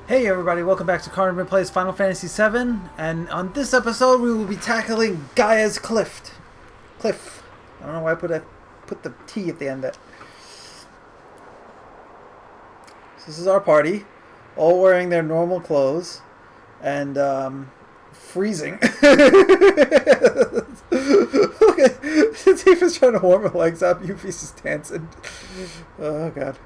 Hey everybody, welcome back to Carnabrin Plays Final Fantasy VII, and on this episode we will be tackling Gaea's Cliff. I don't know why I put the T at the end of it. So this is our party, all wearing their normal clothes, and freezing. Look at Tifa's trying to warm her legs up, Yuffie's just dancing. Oh god.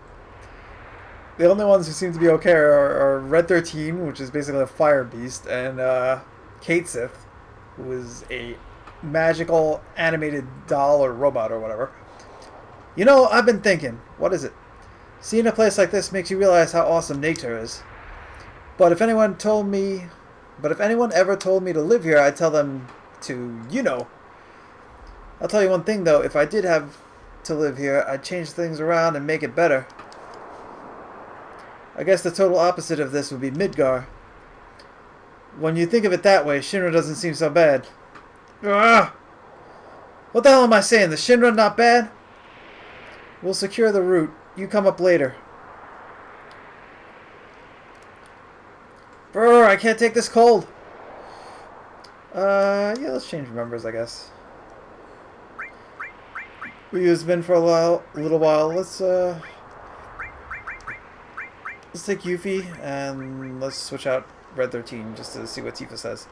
The only ones who seem to be okay are Red 13, which is basically a fire beast, and Kate Sith, who is a magical animated doll or robot or whatever. You know, I've been thinking, what is it? Seeing a place like this makes you realize how awesome nature is. But if anyone ever told me to live here, I'd tell them to, I'll tell you one thing though, if I did have to live here, I'd change things around and make it better. I guess the total opposite of this would be Midgar. When you think of it that way, Shinra doesn't seem so bad. Ugh! What the hell am I saying? The Shinra not bad? We'll secure the route. You come up later. Brr, I can't take this cold. Yeah, let's change members, I guess. Ryu's been for a little while. Let's take Yuffie, and let's switch out Red 13 just to see what Tifa says.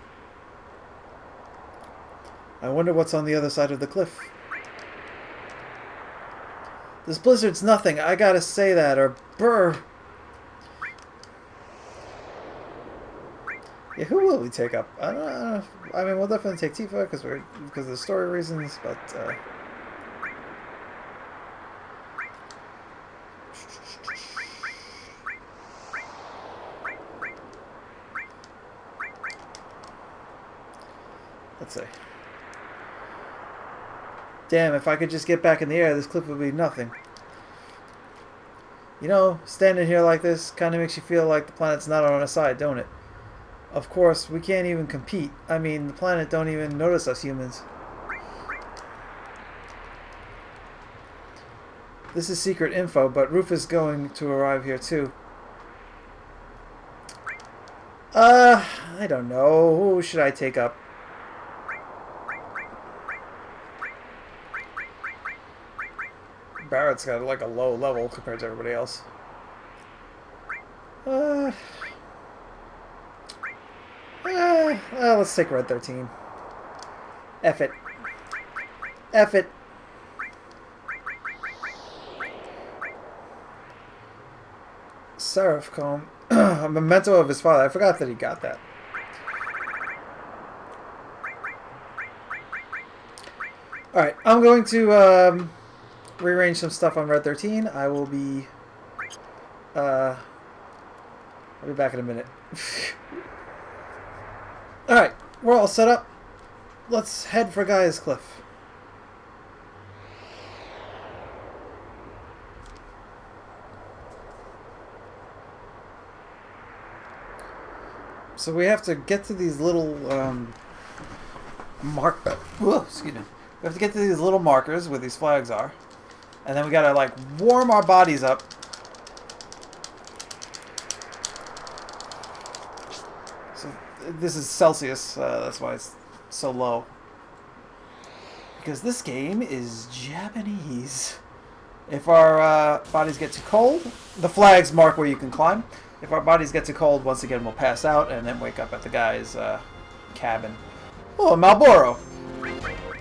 I wonder what's on the other side of the cliff. This blizzard's nothing, I gotta say that, or brr. Yeah, who will we take up? I don't know. I mean, we'll definitely take Tifa because of the story reasons, but let's see. Damn, if I could just get back in the air, this cliff would be nothing. You know, standing here like this kind of makes you feel like the planet's not on our side, don't it? Of course, we can't even compete. I mean, the planet don't even notice us humans. This is secret info, but Rufus is going to arrive here too. I don't know. Who should I take up? Barrett's got like a low level compared to everybody else. Let's take Red 13. F it. F it. Seraph Comb. A memento of his father. I forgot that he got that. Alright, I'm going to rearrange some stuff on Red 13. I'll be back in a minute. Alright, we're all set up. Let's head for Gaea's Cliff. So we have to get to these little excuse me. We have to get to these little markers where these flags are. And then we gotta like warm our bodies up. So this is Celsius, that's why it's so low. Because this game is Japanese. If our bodies get too cold, the flags mark where you can climb. If our bodies get too cold, once again we'll pass out and then wake up at the guy's cabin. Oh, Malboro!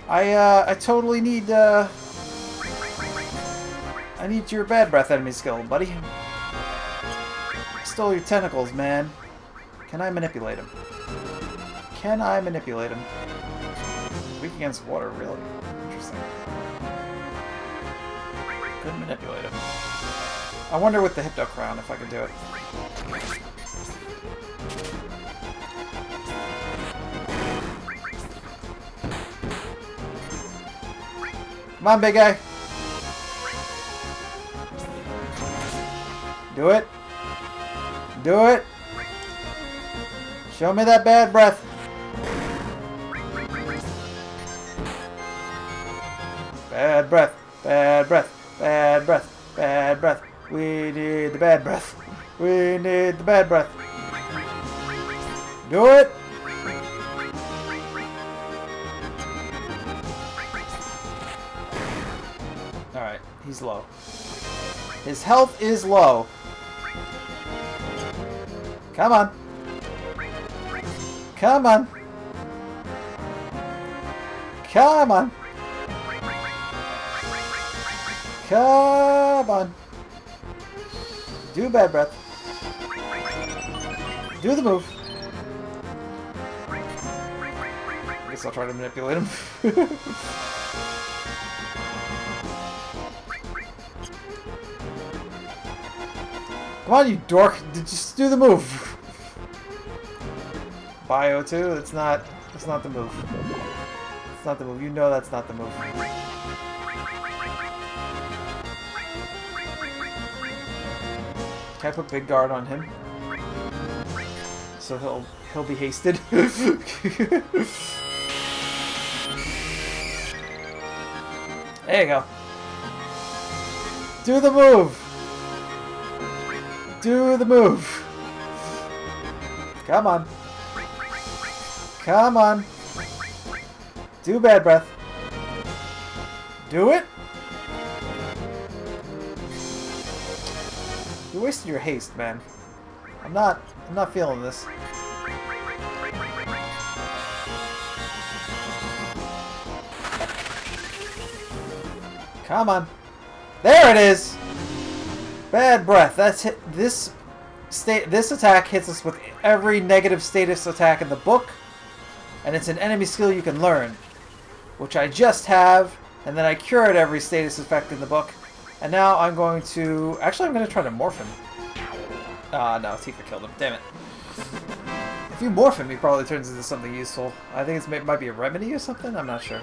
I totally need I need your bad breath enemy skill, buddy. I stole your tentacles, man. Can I manipulate him? Can I manipulate him? Weak against water, really? Interesting. Couldn't manipulate him. I wonder with the Hypno Crown if I could do it. Come on, big guy. Do it. Do it. Show me that bad breath. Bad breath. Bad breath. Bad breath. Bad breath. We need the bad breath. We need the bad breath. Do it! Alright, he's low. His health is low. Come on. Come on. Come on. Come on. Do bad breath. Do the move. I guess I'll try to manipulate him. Come on, you dork. Just do the move. Bio 2, that's not the move. It's not the move. You know that's not the move. Can I put big guard on him? So he'll be hasted. There you go. Do the move. Do the move. Come on. Come on. Do bad breath. Do it. You're wasting your haste, man. I'm not feeling this. Come on. There it is. Bad breath. That's hit. This attack hits us with every negative status attack in the book, and it's an enemy skill you can learn, which I just have, and then I cured every status effect in the book, and now I'm going to I'm going to try to morph him. No, Tifa killed him. Damn it. If you morph him, he probably turns into something useful. I think it might be a remedy or something. I'm not sure.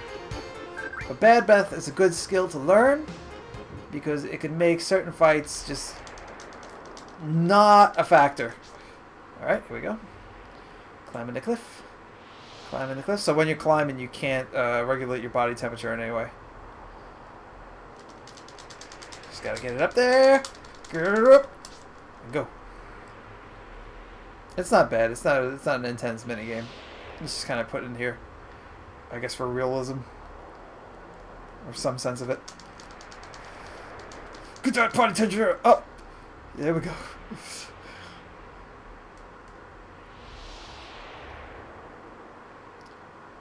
But Bad Breath is a good skill to learn, because it can make certain fights just not a factor. Alright, here we go. Climbing the cliff. Climbing the cliff. So when you're climbing, you can't regulate your body temperature in any way. Just gotta get it up there. Get it up. And go. It's not bad. It's not an intense minigame. It's just kind of put in here, I guess, for realism. Or some sense of it. Get that body temperature up! There we go.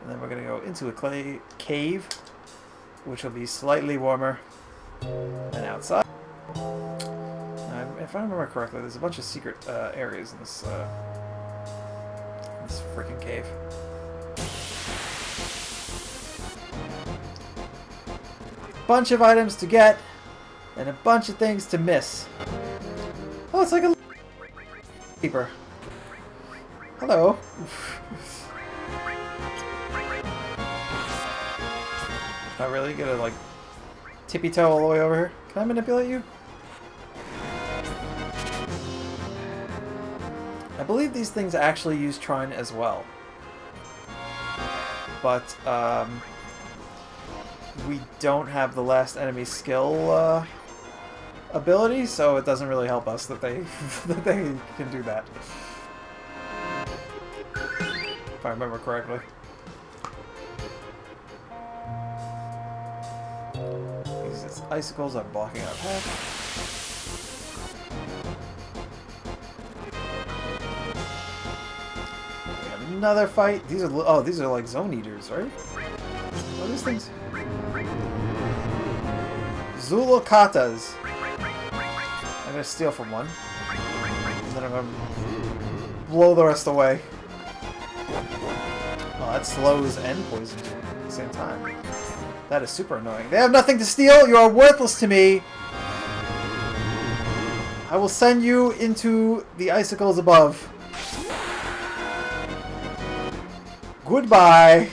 And then we're going to go into a clay cave, which will be slightly warmer than outside. If I remember correctly, there's a bunch of secret areas in this freaking cave. Bunch of items to get, and a bunch of things to miss. Oh, it's like a keeper. Hello. Not really gonna like tippy toe all the way over here. Can I manipulate you? I believe these things actually use Trine as well. But we don't have the last enemy skill ability, so it doesn't really help us that they that they can do that. If I remember correctly. These icicles are blocking our path. We have another fight. These are like zone eaters, right? What are these things? Zulukatas. I'm gonna steal from one. And then I'm gonna blow the rest away. Oh, that slows and poisons you at the same time. That is super annoying. They have nothing to steal! You are worthless to me! I will send you into the icicles above. Goodbye!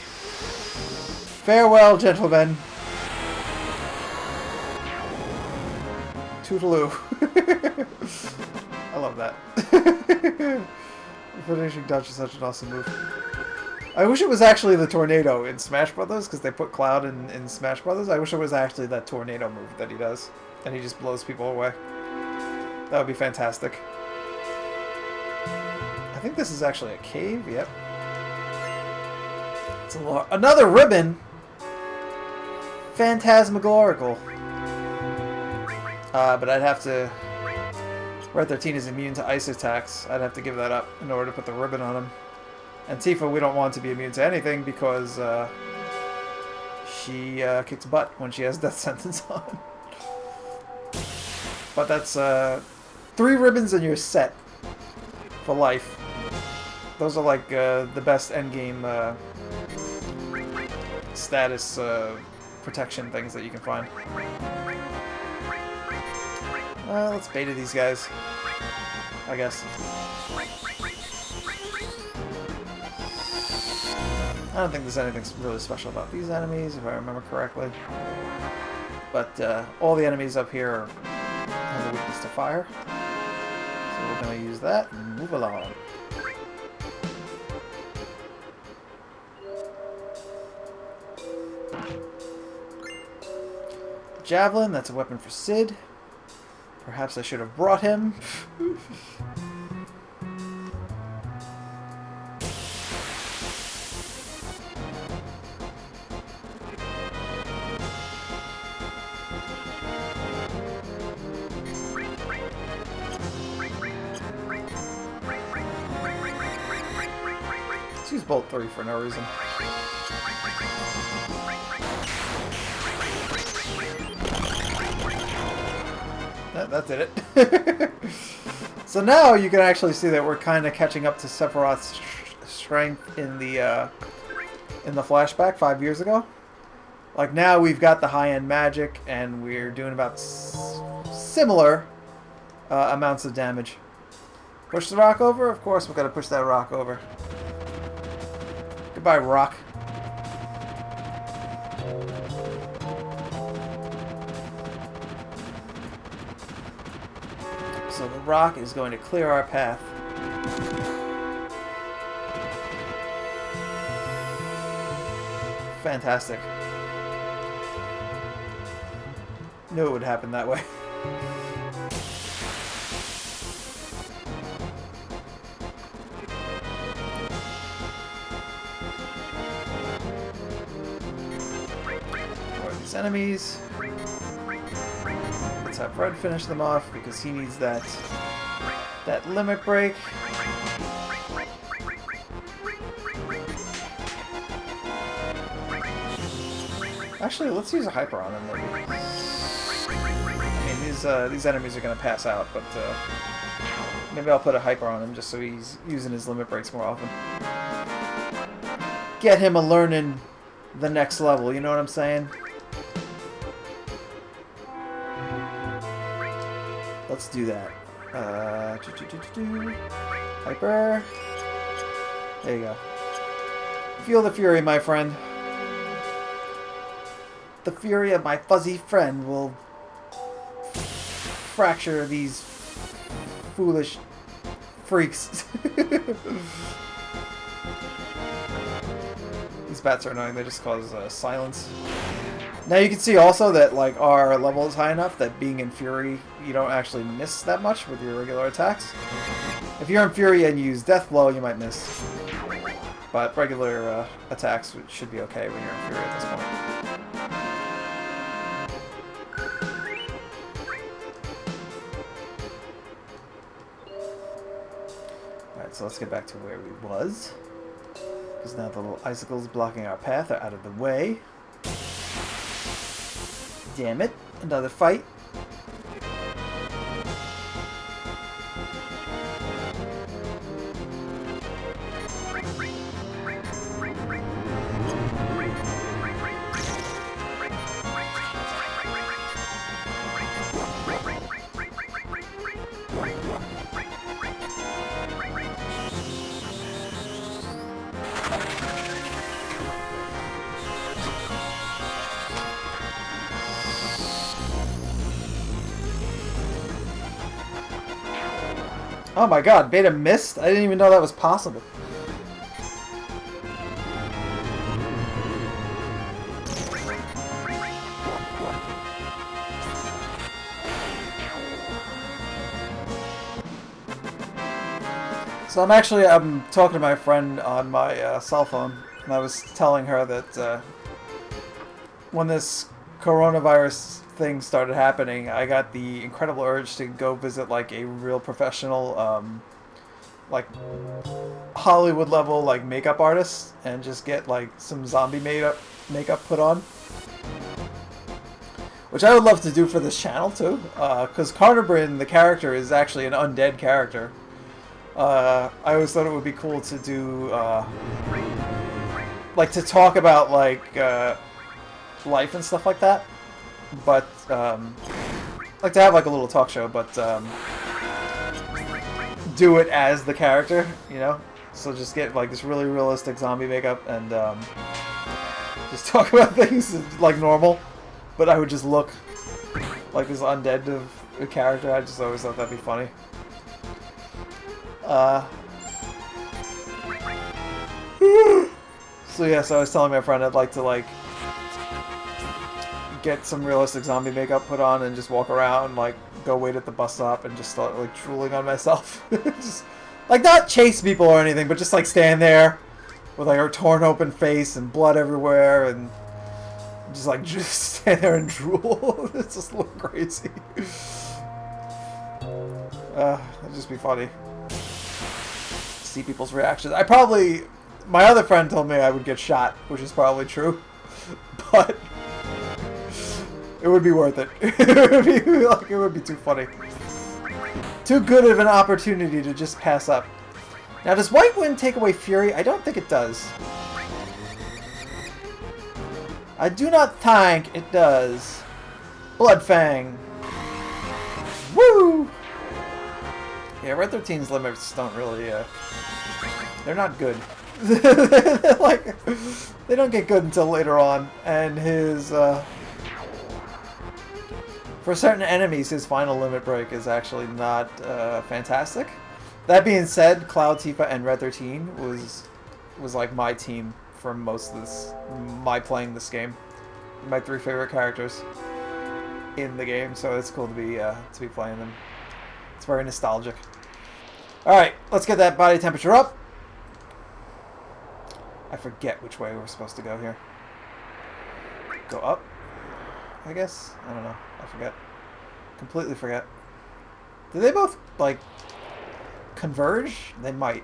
Farewell, gentlemen. Toodaloo. I love that. Finishing dodge is such an awesome move. I wish it was actually the tornado in Smash Brothers, because they put Cloud in Smash Brothers. I wish it was actually that tornado move that he does, and he just blows people away. That would be fantastic. I think this is actually a cave. Yep. It's another ribbon. Phantasmagorical. But I'd have to... Red 13 is immune to ice attacks. I'd have to give that up in order to put the ribbon on him. And Tifa, we don't want to be immune to anything because she kicks butt when she has death sentence on. But that's 3 ribbons and you're set for life. Those are like the best endgame status protection things that you can find. Let's beta these guys, I guess. I don't think there's anything really special about these enemies, if I remember correctly. But all the enemies up here have a weakness to fire. So we're going to use that and move along. Javelin, that's a weapon for Sid. Perhaps I should have brought him. Let's use Bolt 3 for no reason. That did it. So now you can actually see that we're kind of catching up to Sephiroth's strength in the flashback 5 years ago. Like now we've got the high-end magic and we're doing about similar amounts of damage. Push the rock over? Of course we're going to push that rock over. Goodbye, rock. So the rock is going to clear our path. Fantastic. Knew it would happen that way. More of these enemies. Let's have Red finish them off because he needs that limit break. Actually, let's use a hyper on him maybe. I mean, these enemies are gonna pass out, but maybe I'll put a hyper on him just so he's using his limit breaks more often. Get him a learning the next level. You know what I'm saying? Let's do that. Hyper. There you go. Feel the fury, my friend. The fury of my fuzzy friend will fracture these foolish freaks. These bats are annoying. They just cause silence. Now you can see also that like our level is high enough that being in Fury, you don't actually miss that much with your regular attacks. If you're in Fury and you use Death Blow, you might miss. But regular attacks should be okay when you're in Fury at this point. Alright, so let's get back to where we was. Because now the little icicles blocking our path are out of the way. Damn it, another fight. Oh my god, Beta missed? I didn't even know that was possible. So I'm talking to my friend on my cell phone, and I was telling her that when this coronavirus thing started happening, I got the incredible urge to go visit like a real professional, like Hollywood level like makeup artist and just get like some zombie makeup put on. Which I would love to do for this channel too, because Carnabrin, the character, is actually an undead character. I always thought it would be cool to do, like, to talk about, like, life and stuff like that. But, like, to have, like, a little talk show, but, do it as the character, you know? So just get, like, this really realistic zombie makeup and, just talk about things, like, normal. But I would just look like this undead of a character. I just always thought that'd be funny. So yeah, so I was telling my friend I'd like to like get some realistic zombie makeup put on and just walk around, like go wait at the bus stop and just start like drooling on myself. Just like not chase people or anything, but just like stand there with like a torn open face and blood everywhere and just stand there and drool. It's just look crazy. It'd just be funny. See people's reactions. My other friend told me I would get shot, which is probably true, but it would be worth it. It would be too funny. Too good of an opportunity to just pass up. Now, does White Wind take away Fury? I don't think it does. I do not think it does. Bloodfang. Woo! Yeah, Red 13's limits don't really, they're not good. Like, they don't get good until later on. And his, for certain enemies, his final limit break is actually not, fantastic. That being said, Cloud, Tifa, and Red 13 was like my team for most of this, my playing this game. My 3 favorite characters in the game, so it's cool to be playing them. It's very nostalgic. Alright, let's get that body temperature up. I forget which way we're supposed to go here. Go up, I guess? I don't know. I forget. Completely forget. Do they both, like, converge? They might.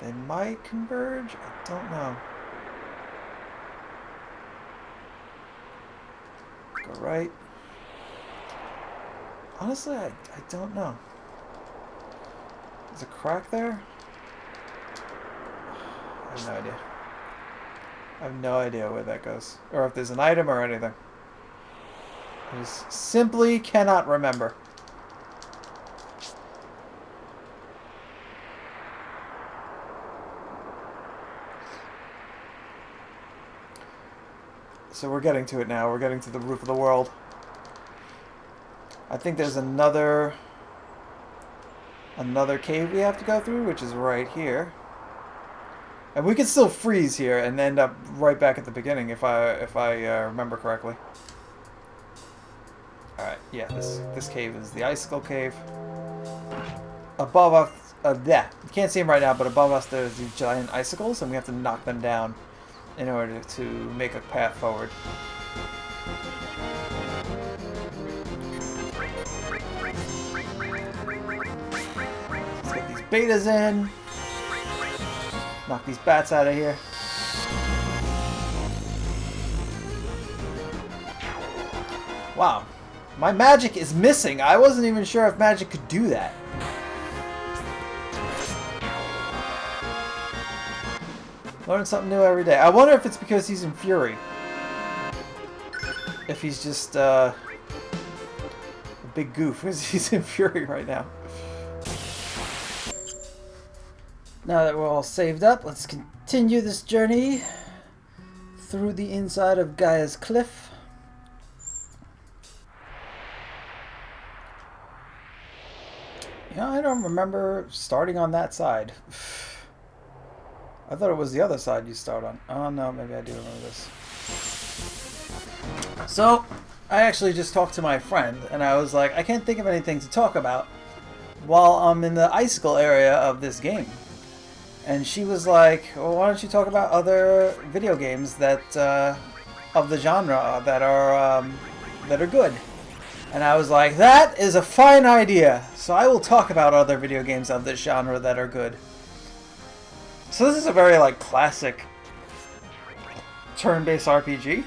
They might converge? I don't know. Go right. Honestly, I don't know. There's a crack there? I have no idea. I have no idea where that goes. Or if there's an item or anything. I just simply cannot remember. So we're getting to it now. We're getting to the roof of the world. I think there's another cave we have to go through, which is right here. And we can still freeze here and end up right back at the beginning if I remember correctly. All right, yeah, this cave is the icicle cave. Above us, yeah, you can't see them right now, but above us there's these giant icicles, and we have to knock them down in order to make a path forward. Let's get these betas in. Knock these bats out of here. Wow. My magic is missing. I wasn't even sure if magic could do that. Learn something new every day. I wonder if it's because he's in Fury. If he's just a big goof because he's in Fury right now. Now that we're all saved up, let's continue this journey through the inside of Gaea's cliff. Yeah, I don't remember starting on that side. I thought it was the other side you start on. Oh no, maybe I do remember this. So, I actually just talked to my friend, and I was like, I can't think of anything to talk about while I'm in the icicle area of this game. And she was like, well, why don't you talk about other video games that of the genre that are good? And I was like, that is a fine idea. So I will talk about other video games of this genre that are good. So this is a very like classic turn-based RPG.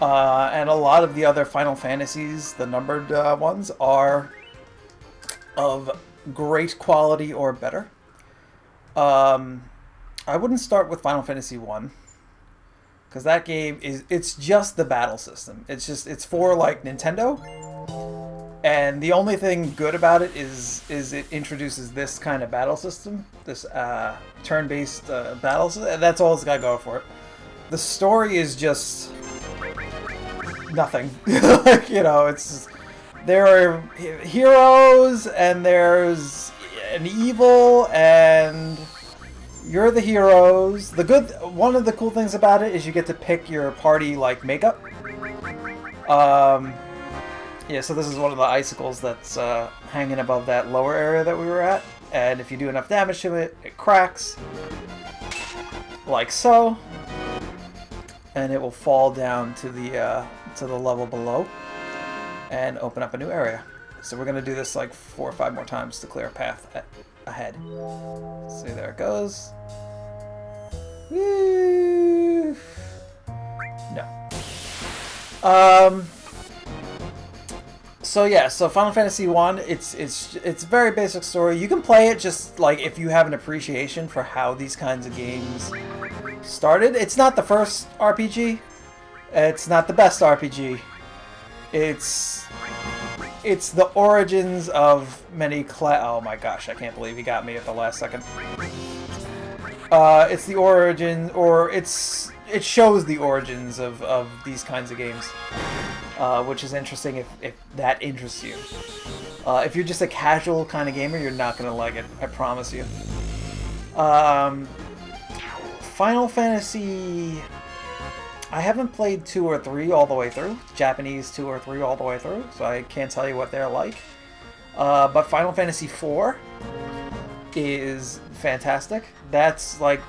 And a lot of the other Final Fantasies, the numbered ones, are of great quality or better. I wouldn't start with Final Fantasy 1. Because that game it's just the battle system. It's for like Nintendo. And the only thing good about it is it introduces this kind of battle system. This turn-based battle system. And that's all it's got to go for it. The story is just nothing. Like, you know, it's there are heroes and there's an evil and you're the heroes. One of the cool things about it is you get to pick your party like makeup. Yeah, so this is one of the icicles that's hanging above that lower area that we were at, and if you do enough damage to it, it cracks like so, and it will fall down to the level below and open up a new area. So we're gonna do this like 4 or 5 more times to clear a path ahead. See, there it goes. Woo! No. So yeah, so Final Fantasy 1, it's a very basic story. You can play it just like if you have an appreciation for how these kinds of games started. It's not the first RPG. It's not the best RPG. It's the origins of many oh my gosh, I can't believe he got me at the last second. It's the origin, or it shows the origins of these kinds of games, which is interesting if that interests you. If you're just a casual kind of gamer, you're not gonna like it, I promise you. Final Fantasy, I haven't played 2 or 3 all the way through. Japanese 2 or 3 all the way through, so I can't tell you what they're like. But Final Fantasy 4 is fantastic. That's like,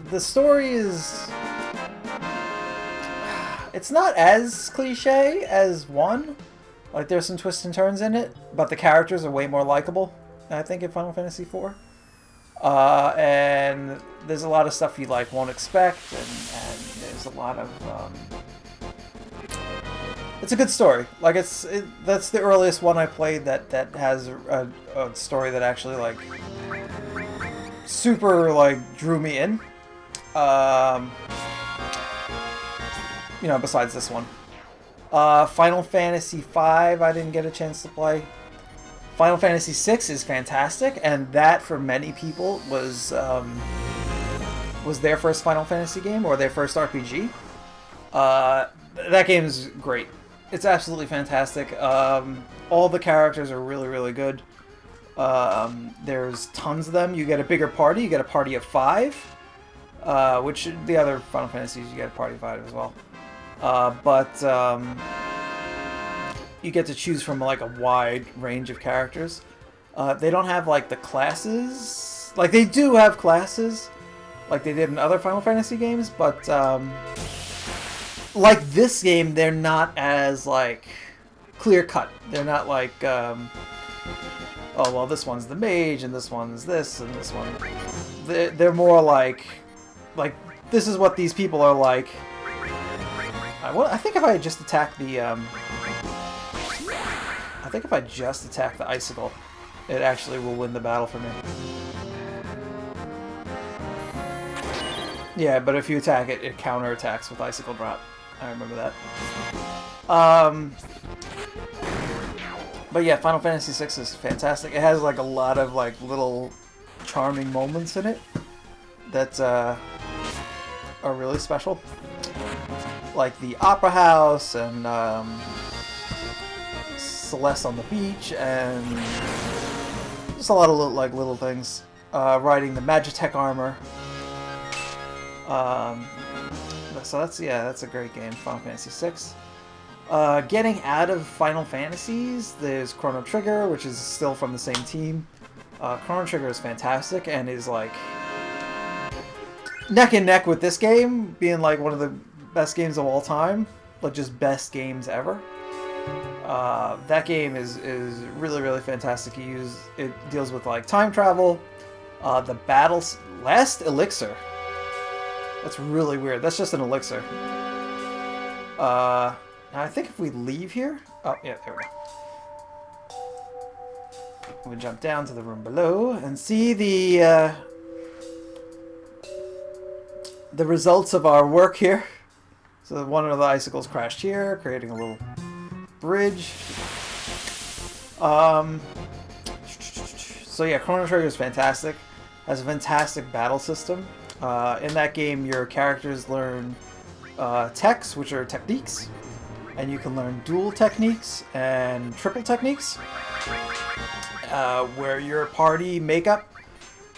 the story is, it's not as cliche as 1. Like, there's some twists and turns in it, but the characters are way more likable, I think, in Final Fantasy 4. And there's a lot of stuff you like won't expect, and there's a lot of it's a good story. Like, that's the earliest one I played that has a story that actually like super like drew me in. You know, besides this one. Final Fantasy V I didn't get a chance to play. Final Fantasy VI is fantastic, and that for many people was their first Final Fantasy game or their first RPG. That game is great. It's absolutely fantastic. All the characters are really, really good. There's tons of them. You get a bigger party. You get a party of 5, which the other Final Fantasies you get a party of 5 as well. But you get to choose from like a wide range of characters. They don't have like the classes. Like, they do have classes, like they did in other Final Fantasy games, but like this game, they're not as like clear cut. They're not like, oh well, this one's the mage and this one's this and this one. They're more like this is what these people are like. I think if I just attack the icicle, it actually will win the battle for me. Yeah, but if you attack it, it counterattacks with icicle drop. I remember that. But yeah, Final Fantasy VI is fantastic. It has like a lot of like little charming moments in it that are really special. Like the Opera House and Celeste on the beach, and just a lot of little things. Riding the Magitech armor. So that's a great game, Final Fantasy VI. Getting out of Final Fantasies, there's Chrono Trigger, which is still from the same team. Chrono Trigger is fantastic and is like neck and neck with this game, being like one of the best games of all time, like just best games ever. That game is really, really fantastic. It deals with like time travel, the battles. Last elixir. That's really weird. That's just an elixir. I think if we leave here... Oh, yeah, there we go. We jump down to the room below and see the results of our work here. So one of the icicles crashed here, creating a little bridge. So yeah, Chrono Trigger is fantastic. Has a fantastic battle system. In that game, your characters learn techs, which are techniques. And you can learn dual techniques and triple techniques, where your party makeup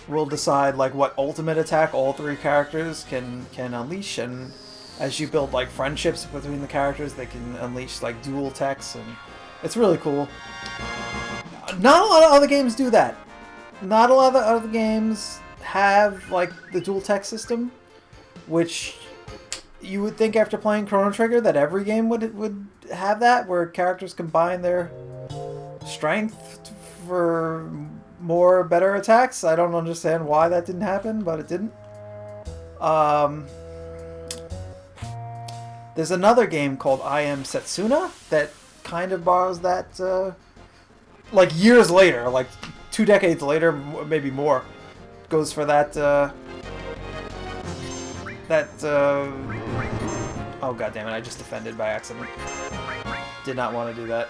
will decide like what ultimate attack all three characters can unleash, and as you build like friendships between the characters, they can unleash like dual techs, and it's really cool. Not a lot of other games do that. Not a lot of other games have like the dual tech system, which you would think after playing Chrono Trigger that every game would have that, where characters combine their strength for more better attacks. I don't understand why that didn't happen, but it didn't. There's another game called I Am Setsuna that kind of borrows that, like years later, like 2 decades later, maybe more, goes for that, oh god damn it, I just offended by accident. Did not want to do that.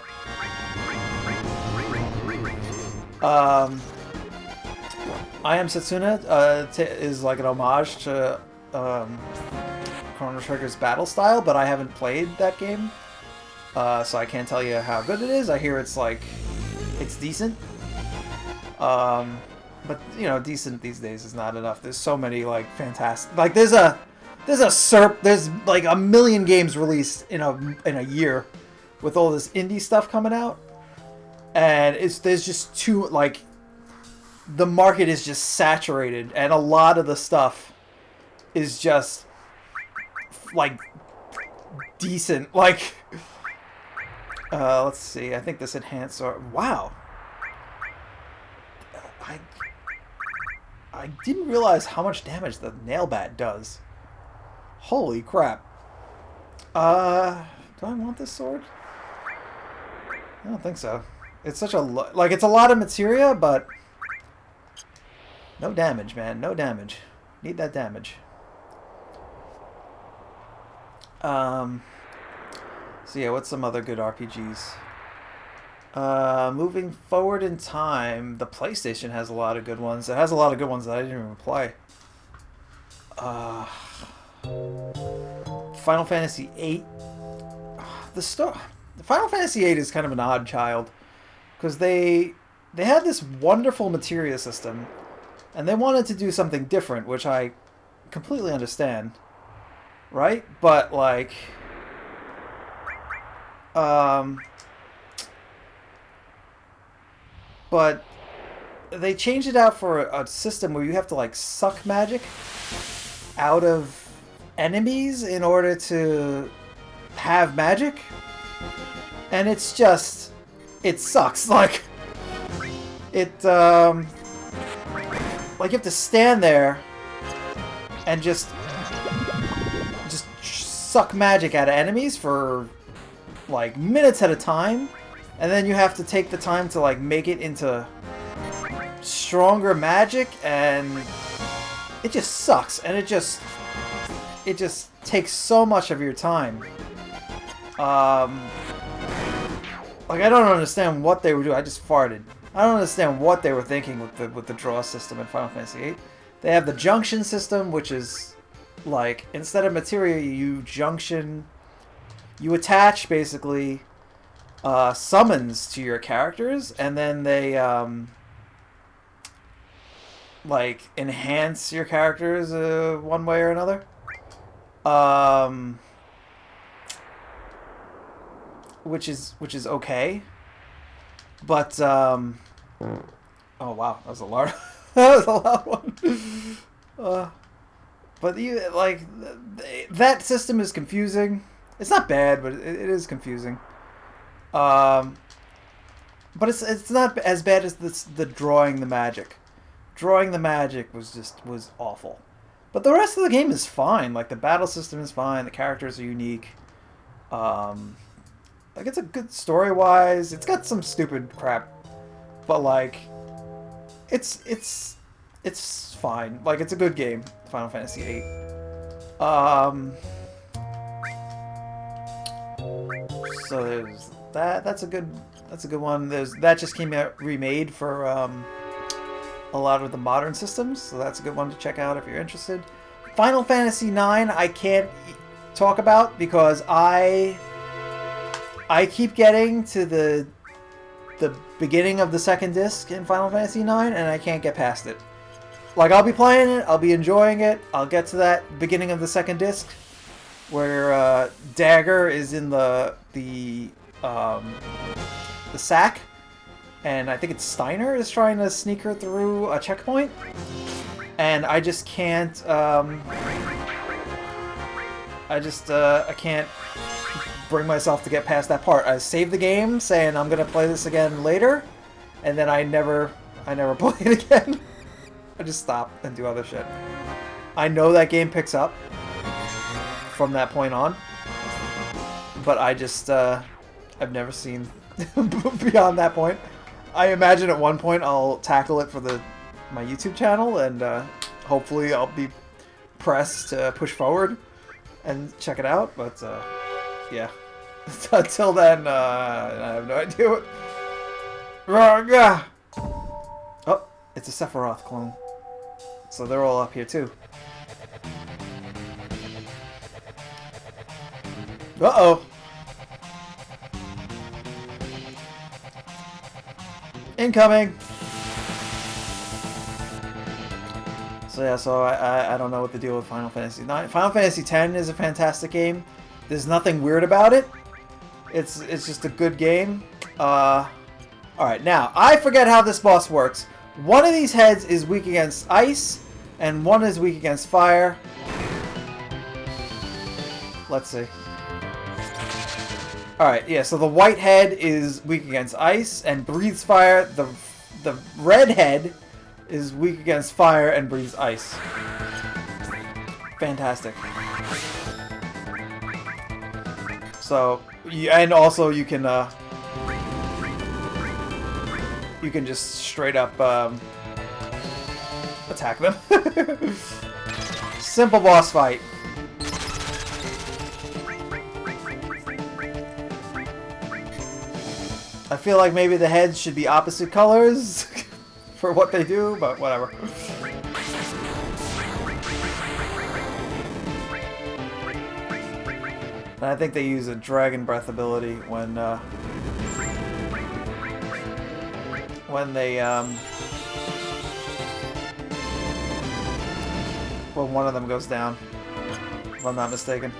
I Am Setsuna is like an homage to Chrono Trigger's battle style, but I haven't played that game, so I can't tell you how good it is. I hear it's like, it's decent. But you know, decent these days is not enough. There's so many like fantastic, like there's like a million games released in a year with all this indie stuff coming out, and there's just too, like, the market is just saturated, and a lot of the stuff is just like decent. Like, let's see, I think this enhancer, wow, I didn't realize how much damage the nail bat does. Holy crap. Do I want this sword? I don't think so. It's such a like, it's a lot of materia, but no damage, man. No damage. Need that damage. So yeah, what's some other good RPGs? Moving forward in time, the PlayStation has a lot of good ones. It has a lot of good ones that I didn't even play. Final Fantasy VIII. Final Fantasy VIII is kind of an odd child, because they had this wonderful materia system, and they wanted to do something different, which I completely understand, right? But like, but they changed it out for a system where you have to like suck magic out of enemies in order to have magic, and it's just, it sucks. Like, it like you have to stand there and just suck magic out of enemies for like minutes at a time, and then you have to take the time to like make it into stronger magic, and it just sucks, and it just takes so much of your time. Like, I don't understand what they were doing. I just farted. I don't understand what they were thinking with the draw system in Final Fantasy VIII. They have the junction system, which is like, instead of materia, you attach basically summons to your characters, and then they like enhance your characters one way or another. which is okay. But oh wow, that was a large that was a loud one. But like that system is confusing. It's not bad, but it is confusing. But it's not as bad as the drawing the magic. Drawing the magic was awful. But the rest of the game is fine. Like the battle system is fine. The characters are unique. Like it's a good story wise. It's got some stupid crap, but like it's fine. Like it's a good game. Final Fantasy VIII. So there's that. That's a good one. That just came out remade for a lot of the modern systems, so that's a good one to check out if you're interested. Final Fantasy IX I can't talk about because I keep getting to the beginning of the second disc in Final Fantasy IX and I can't get past it. Like I'll be playing it, I'll be enjoying it, I'll get to that beginning of the second disc where Dagger is in the sack, and I think it's Steiner is trying to sneak her through a checkpoint, and I just can't. I can't bring myself to get past that part. I saved the game, saying I'm gonna play this again later, and then I never play it again. I just stop and do other shit. I know that game picks up from that point on, but I just I've never seen beyond that point. I imagine at one point I'll tackle it for my YouTube channel, and hopefully I'll be pressed to push forward and check it out. But yeah, until then, I have no idea what. Oh, it's a Sephiroth clone, so they're all up here too. Uh-oh. Incoming! So yeah, so I don't know what the deal with Final Fantasy IX. Final Fantasy X is a fantastic game. There's nothing weird about it. It's just a good game. Alright, now, I forget how this boss works. One of these heads is weak against ice, and one is weak against fire. Let's see. Alright, yeah, so the white head is weak against ice and breathes fire. The red head is weak against fire and breathes ice. Fantastic. So, and also you can just straight up attack them. Simple boss fight. I feel like maybe the heads should be opposite colors for what they do, but whatever. And I think they use a Dragon Breath ability when one of them goes down, if I'm not mistaken.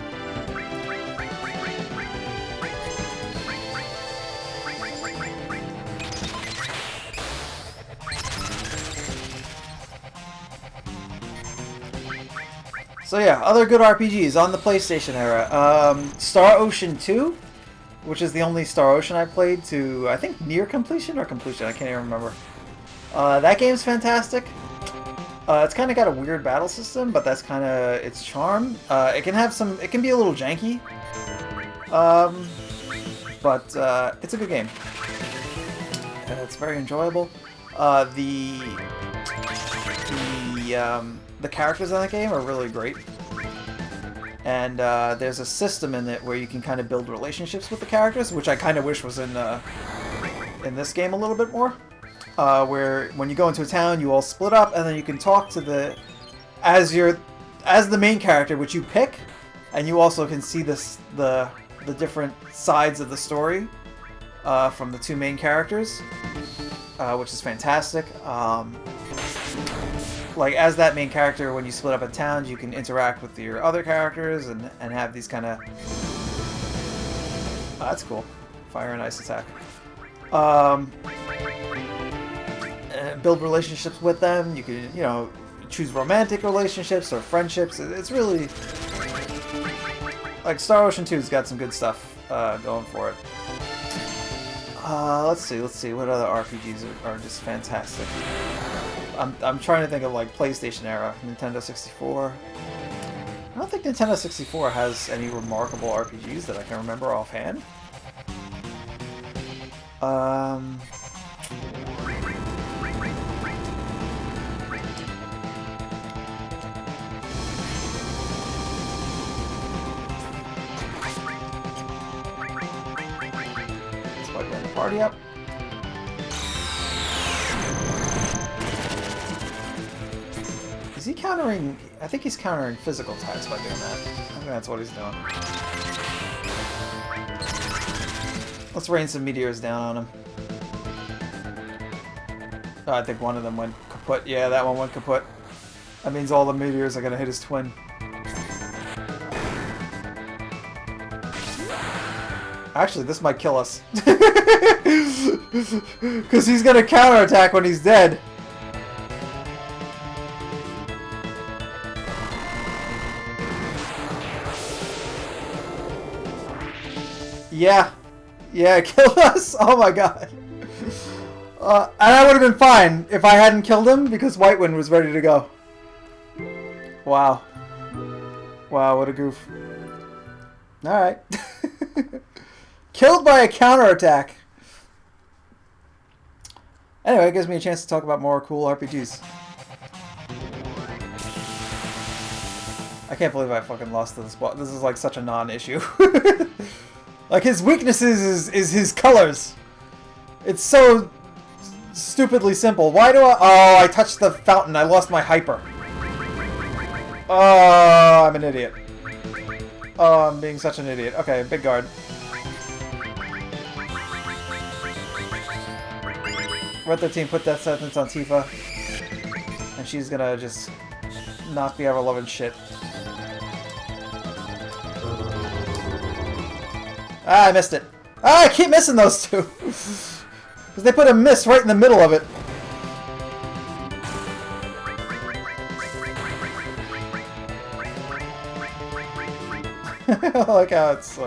So yeah, other good RPGs on the PlayStation era. Star Ocean 2, which is the only Star Ocean I played to, I think, near completion or completion. I can't even remember. That game's fantastic. It's kind of got a weird battle system, but that's kind of its charm. It can be a little janky. But it's a good game. It's very enjoyable. The characters in that game are really great, and there's a system in it where you can kind of build relationships with the characters, which I kind of wish was in this game a little bit more. Where when you go into a town, you all split up, and then you can talk to as the main character, which you pick, and you also can see the different sides of the story from the two main characters, which is fantastic. Like, as that main character, when you split up in towns, you can interact with your other characters and have these kind of... Oh, that's cool. Fire and ice attack. And build relationships with them. You can, you know, choose romantic relationships or friendships. It's really... Like, Star Ocean 2's got some good stuff going for it. Let's see. What other RPGs are just fantastic? I'm trying to think of, like, PlayStation era. Nintendo 64. I don't think Nintendo 64 has any remarkable RPGs that I can remember offhand. Let's plug the party up. Is he countering... I think he's countering physical attacks by doing that. I think that's what he's doing. Let's rain some meteors down on him. Oh, I think one of them went kaput. Yeah, that one went kaput. That means all the meteors are going to hit his twin. Actually, this might kill us. Because he's going to counterattack when he's dead. Yeah. Yeah, it killed us. Oh my god. And I would have been fine if I hadn't killed him because Whitewind was ready to go. Wow. Wow, what a goof. Alright. Killed by a counterattack. Anyway, it gives me a chance to talk about more cool RPGs. I can't believe I fucking lost to this boss. This is like such a non-issue. Like, his weaknesses is his colors. It's so stupidly simple. Why do I... Oh, I touched the fountain. I lost my hyper. Oh, I'm an idiot. Oh, I'm being such an idiot. Okay, big guard. Red 13 put that sentence on Tifa. And she's gonna just not be ever loving shit. Ah, I missed it. Ah, I keep missing those two. Because they put a miss right in the middle of it. I like how it's...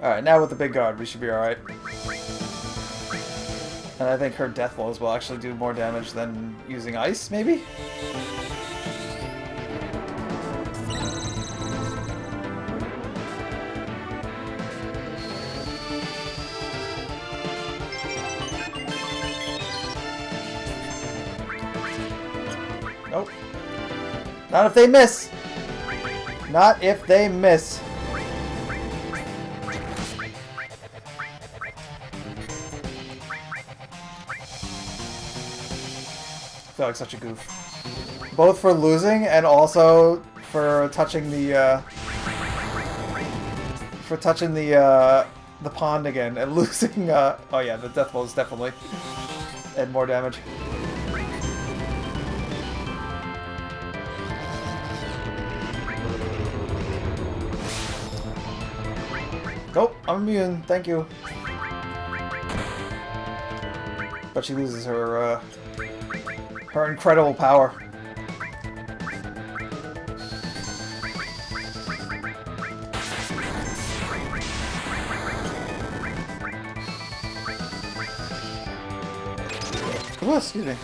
Alright, now with the big guard, we should be alright. And I think her death blows will actually do more damage than using ice, maybe? Nope. Not if they miss! Not if they miss. I feel like such a goof. Both for losing and also for touching the pond again and losing oh yeah, the death blows definitely add more damage. Nope, I'm immune, thank you. But she loses her her incredible power. Oh, excuse me.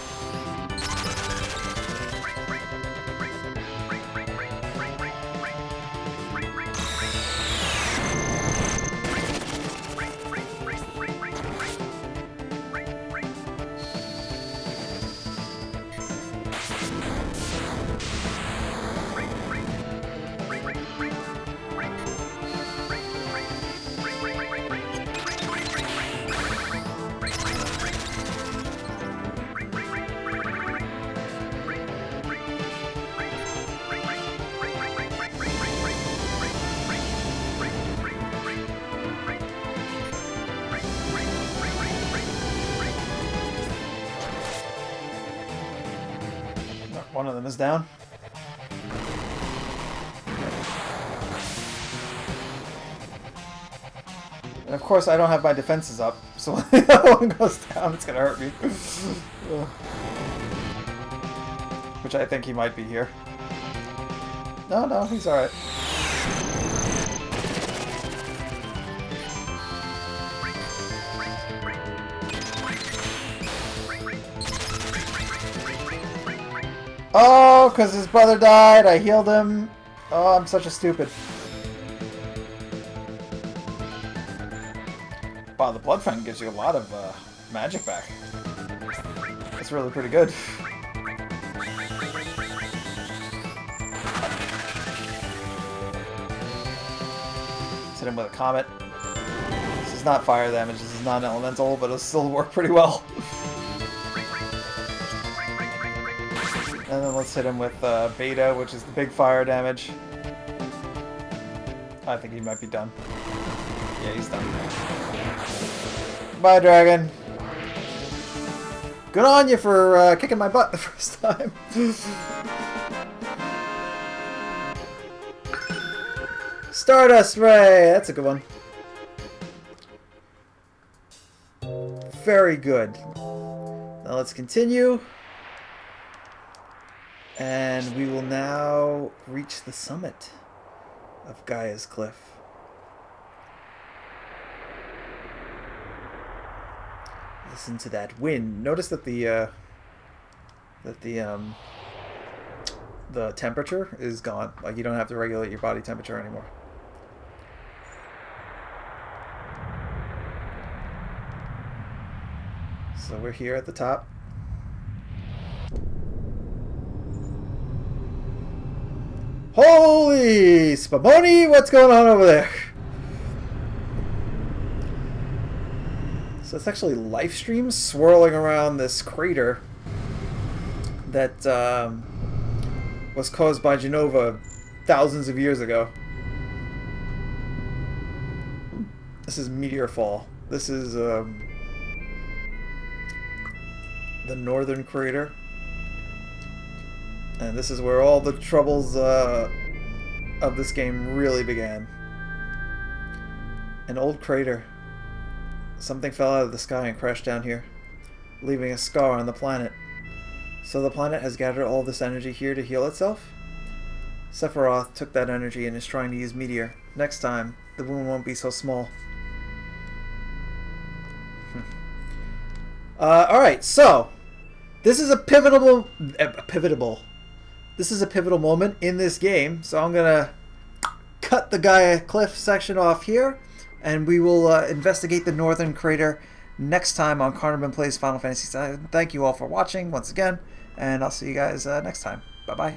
One of them is down. And of course, I don't have my defenses up, so when the other one goes down, it's gonna hurt me. Which I think he might be here. No, he's alright. Oh, because his brother died. I healed him. Oh, I'm such a stupid. Wow, the Blood Fountain gives you a lot of magic back. That's really pretty good. Let's hit him with a comet. This is not fire damage. This is non-elemental, but it'll still work pretty well. And then let's hit him with Beta, which is the big fire damage. I think he might be done. Yeah, he's done. Bye, Dragon. Good on you for kicking my butt the first time. Stardust Ray! That's a good one. Very good. Now let's continue. And we will now reach the summit of Gaea's Cliff. Listen to that wind. Notice that the temperature is gone. Like, you don't have to regulate your body temperature anymore. So we're here at the top. Holy Spumoni, what's going on over there? So it's actually life streams swirling around this crater that was caused by Genova thousands of years ago. This is meteor fall. This is the northern crater. And this is where all the troubles of this game really began. An old crater. Something fell out of the sky and crashed down here, leaving a scar on the planet. So the planet has gathered all this energy here to heal itself? Sephiroth took that energy and is trying to use Meteor. Next time, the wound won't be so small. Alright, so this is a pivotal moment in this game, so I'm gonna cut the Gaea Cliff section off here, and we will investigate the northern crater next time on Carnabrin Plays Final Fantasy VII. Thank you all for watching once again, and I'll see you guys next time. Bye-bye.